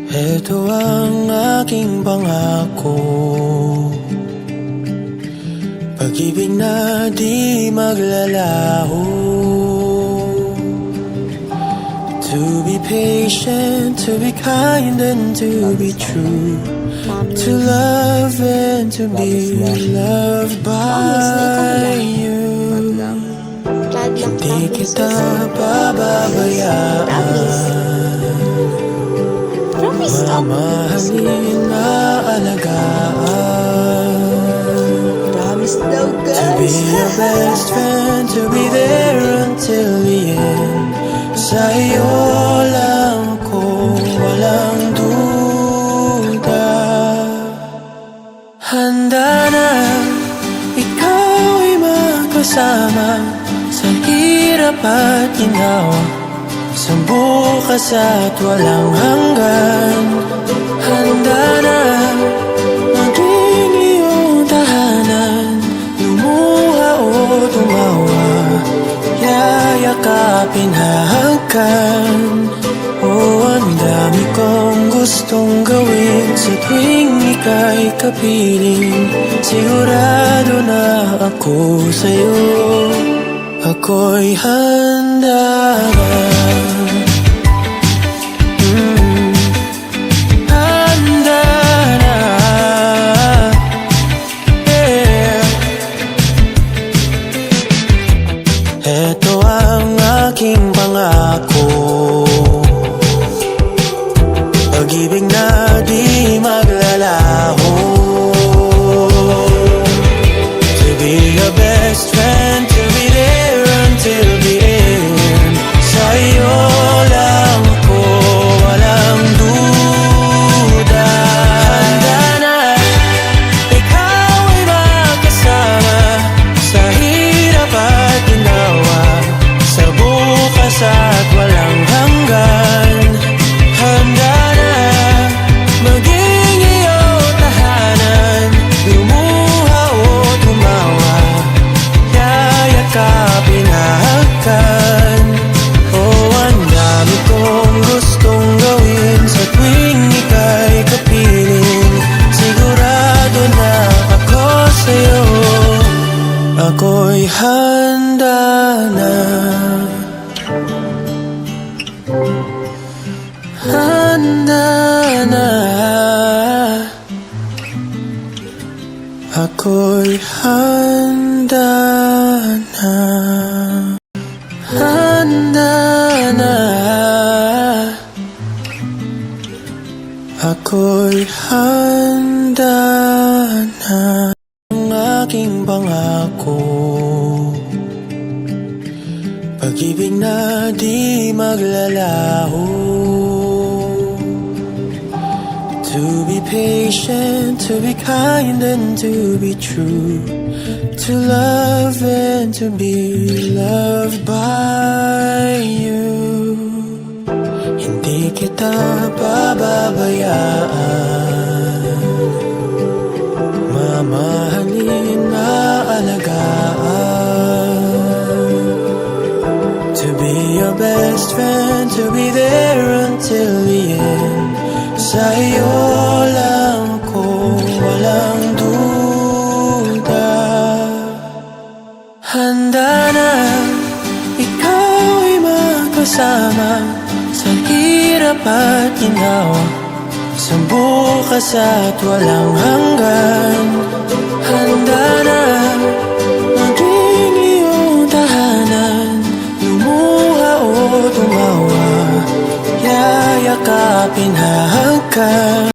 Ito ang aking pangako, pag-ibig na di maglalaho. To be patient, to be kind and to be true, to love and to be loved by you. Hindi kita pababayaan, mamahalin na alagaan. To be your best friend, to be there until the end. Sa iyo lang ako, walang duda. Handa na ikaw ay magkasama sa hirap at ginawa, sa bukas at walang hanggan. Handa na maging iyong tahanan, lumuha o tumawa, yayakapin, hahagkan. Oh, ang dami kong gustong gawin sa tuwing ika'y kapiling. Sigurado na ako sa'yo, ako'y handa na. Handa na, yeah. Ito ang aking pangako, pag-ibig na di maglalaho. To be your best friend, to be there until the end. Sa iyo lang ako, walang duda. Handa na ikaw ay magkasama sa hirap at ginawa, sa bukas at walang hanggan. Handa na maging iyong tahanan, lumuha o tumawa, yayakapin, hahagkan. Oh, ang dami kong gustong gawin sa tuwing ika'y kapiling. Sigurado na ako sa'yo, ako'y handa na. Handa na, ako'y handa na. Handa na, ako'y handa na. Ang aking pangako, pag-ibig na di maglalaho. To be patient, to be kind and to be true, to love and to be loved by you. Hindi kita pababayaan, mamahalin na alagaan. To be your best friend, to be there until the end. Sa iyo lang ako, walang duda. Handa na ikaw ay magkasama sa hirap at ginawa, sa bukas at walang hanggan. Handa na maging iyong tahanan, lumuha o tumawa, yayakapin, hahagkan.